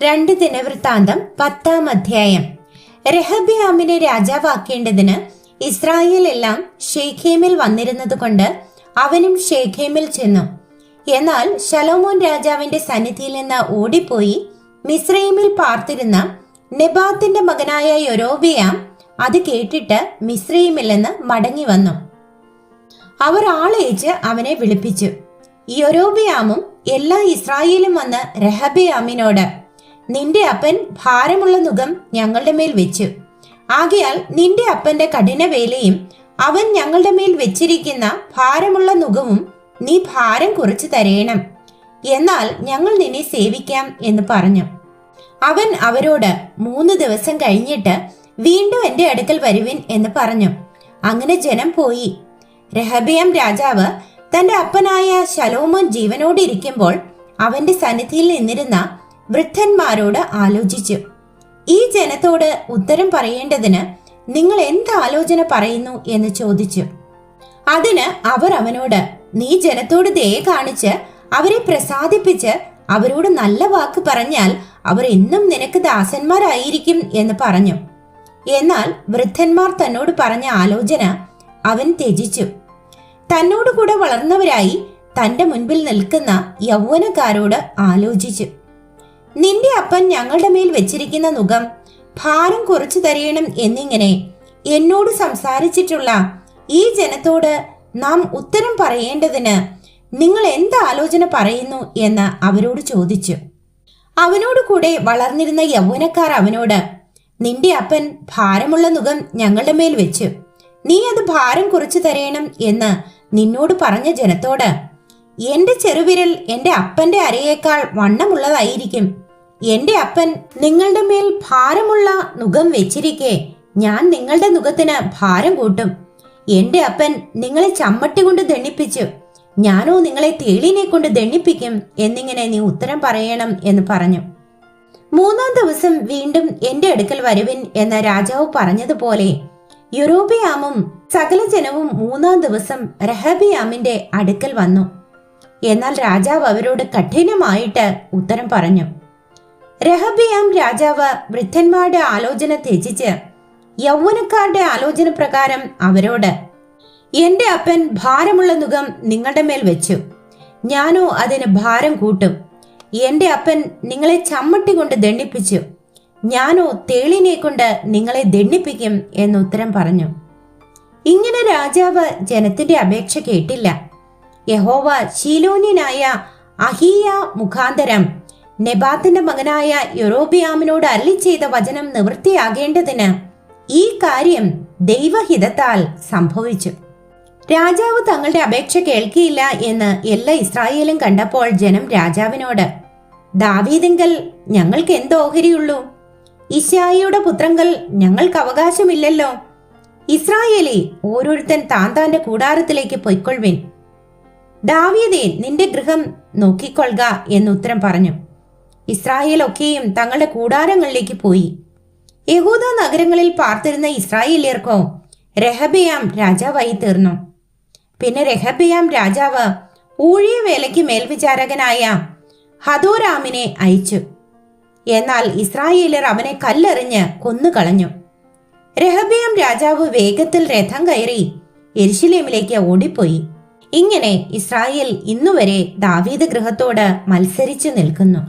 രണ്ട് ദിനവൃത്താന്തം 10-ാം അധ്യായം. രെഹബെയാമിനെ രാജാവാക്കേണ്ടതിന് ഇസ്രായേൽ എല്ലാം ഷേഖേമിൽ വന്നിരുന്നത് കൊണ്ട് അവനും ഷേഖേമിൽ ചെന്നു. എന്നാൽ ശലോമോൻ രാജാവിന്റെ സന്നിധിയിൽ നിന്ന് ഓടിപ്പോയി മിസ്രയീമിൽ പാർത്തിരുന്ന നെബാത്തിന്റെ മകനായ യൊരോബെയാം അത് കേട്ടിട്ട് മിസ്രയീമിൽ നിന്ന് മടങ്ങി വന്നു. അവർ ആളയച്ച് അവനെ വിളിപ്പിച്ചു. യൊരോബെയാമും എല്ലാ ഇസ്രായേലും വന്ന് രെഹബെയാമിനോട്, നിന്റെ അപ്പൻ ഭാരമുള്ള നുകം ഞങ്ങളുടെ മേൽ വെച്ചു. ആകയാൽ നിന്റെ അപ്പന്റെ കഠിനവേലയും അവൻ ഞങ്ങളുടെ മേൽ വെച്ചിരിക്കുന്ന ഭാരമുള്ള നുകവും നീ ഭാരം കുറച്ചു തരേണം, എന്നാൽ ഞങ്ങൾ നിന്നെ സേവിക്കാം എന്ന് പറഞ്ഞു. അവൻ അവരോട്, 3 ദിവസം കഴിഞ്ഞിട്ട് വീണ്ടും എന്റെ അടുക്കൽ വരുവിൻ എന്ന് പറഞ്ഞു. അങ്ങനെ ജനം പോയി. രെഹബെയാം രാജാവ് തന്റെ അപ്പനായ ശലോമോൻ ജീവനോടിരിക്കുമ്പോൾ അവന്റെ സന്നിധിയിൽ നിന്നിരുന്ന വൃദ്ധന്മാരോട് ആലോചിച്ചു, ഈ ജനത്തോട് ഉത്തരം പറയേണ്ടതിന് നിങ്ങൾ എന്ത് ആലോചന പറയുന്നു എന്ന് ചോദിച്ചു. അതിന് അവർ അവനോട്, നീ ജനത്തോട് ദയ കാണിച്ച് അവരെ പ്രസാദിപ്പിച്ച് അവരോട് നല്ല വാക്ക് പറഞ്ഞാൽ അവർ എന്നും നിനക്ക് ദാസന്മാരായിരിക്കും എന്ന് പറഞ്ഞു. എന്നാൽ വൃദ്ധന്മാർ തന്നോട് പറഞ്ഞ ആലോചന അവൻ ത്യജിച്ചു. തന്നോടുകൂടെ വളർന്നവരായി തന്റെ മുൻപിൽ നിൽക്കുന്ന യൗവനക്കാരോട് ആലോചിച്ചു, നിന്റെ അപ്പൻ ഞങ്ങളുടെ മേൽ വെച്ചിരിക്കുന്ന നുകം ഭാരം കുറച്ചു തരയണം എന്നിങ്ങനെ എന്നോട് സംസാരിച്ചിട്ടുള്ള ഈ ജനത്തോട് നാം ഉത്തരം പറയേണ്ടതിന് നിങ്ങൾ എന്ത് ആലോചന പറയുന്നു എന്ന് അവരോട് ചോദിച്ചു. അവനോട് കൂടെ വളർന്നിരുന്ന യൗവനക്കാർ അവനോട്, നിന്റെ അപ്പൻ ഭാരമുള്ള നുകം ഞങ്ങളുടെ മേൽ വെച്ചു, നീ അത് ഭാരം കുറച്ചു തരയണം എന്ന് നിന്നോട് പറഞ്ഞ ജനത്തോട്, എന്റെ ചെറുവിരൽ എന്റെ അപ്പന്റെ അരയേക്കാൾ വണ്ണമുള്ളതായിരിക്കും. എന്റെ അപ്പൻ നിങ്ങളുടെ മേൽ ഭാരമുള്ള നുകം വെച്ചിരിക്കെ ഞാൻ നിങ്ങളുടെ നുകത്തിന് ഭാരം കൂട്ടും. എന്റെ അപ്പൻ നിങ്ങളെ ചമ്മട്ടി കൊണ്ട് ദണ്ണിപ്പിച്ചു, ഞാനോ നിങ്ങളെ തേളിനെ കൊണ്ട് ദണ്ണിപ്പിക്കും എന്നിങ്ങനെ നീ ഉത്തരം പറയണം എന്ന് പറഞ്ഞു. 3-ാം ദിവസം വീണ്ടും എന്റെ അടുക്കൽ വരുവിൻ എന്ന രാജാവ് പറഞ്ഞതുപോലെ യൊരോബെയാമും സകല ജനവും 3-ാം ദിവസം രെഹബെയാമിന്റെ അടുക്കൽ വന്നു. എന്നാൽ രാജാവ് അവരോട് കഠിനമായിട്ട് ഉത്തരം പറഞ്ഞു. രെഹബെയാം രാജാവ് വൃദ്ധന്മാരുടെ ആലോചന ത്യജിച്ച് യൗവനക്കാരുടെ ആലോചന പ്രകാരം അവരോട്, എന്റെ അപ്പൻ ഭാരമുള്ള നുകം നിങ്ങളുടെ മേൽ വെച്ചു, ഞാനോ അതിന് ഭാരം കൂട്ടും. എന്റെ അപ്പൻ നിങ്ങളെ ചമ്മട്ടി കൊണ്ട് ദണ്ഡിപ്പിച്ചു, ഞാനോ തേളിനെ കൊണ്ട് നിങ്ങളെ ദണ്ഡിപ്പിക്കും എന്ന് ഉത്തരം പറഞ്ഞു. ഇങ്ങനെ രാജാവ് ജനത്തിന്റെ അപേക്ഷ കേട്ടില്ല. യഹോവ ശീലോന്യനായ അഹീയ മുഖാന്തരം നെബാത്തിന്റെ മകനായ യൊരോബെയാമിനോട് അരുളി ചെയ്ത വചനം നിവൃത്തിയാകേണ്ടതിന് ഈ കാര്യം ദൈവഹിതത്താൽ സംഭവിച്ചു. രാജാവ് തങ്ങളുടെ അപേക്ഷ കേൾക്കിയില്ല എന്ന് എല്ലാ ഇസ്രായേലും കണ്ടപ്പോൾ ജനം രാജാവിനോട്, ദാവീദിങ്കൽ ഞങ്ങൾക്ക് എന്ത് ഓഹരിയുള്ളൂ? ഇശ്ശായിയുടെ പുത്രങ്കൽ ഞങ്ങൾക്ക് അവകാശമില്ലല്ലോ. ഇസ്രായേലേ, ഓരോരുത്തൻ താന്താന്റെ കൂടാരത്തിലേക്ക് പൊയ്ക്കൊള്ളുവിൻ. ദാവീദേ, നിന്റെ ഗൃഹം നോക്കിക്കൊള്ളുക എന്ന് ഉത്തരം പറഞ്ഞു. ഇസ്രായേൽ ഒക്കെയും തങ്ങളുടെ കൂടാരങ്ങളിലേക്ക് പോയി. യഹൂദ നഗരങ്ങളിൽ പാർത്തിരുന്ന ഇസ്രായേലിയർക്കോ രെഹബെയാം രാജാവായി തീർന്നു. പിന്നെ രെഹബെയാം രാജാവ് ഊഴിയ വേലയ്ക്ക് മേൽവിചാരകനായ ഹദോരാമിനെ അയച്ചു. എന്നാൽ ഇസ്രായേലിയർ അവനെ കല്ലെറിഞ്ഞ് കൊന്നുകളഞ്ഞു. രെഹബെയാം രാജാവ് വേഗത്തിൽ രഥം കയറി യെരുശലേമിലേക്ക് ഓടിപ്പോയി. ഇങ്ങനെ ഇസ്രായേൽ ഇന്നുവരെ ദാവീദ് ഗൃഹത്തോട് മത്സരിച്ചു നിൽക്കുന്നു.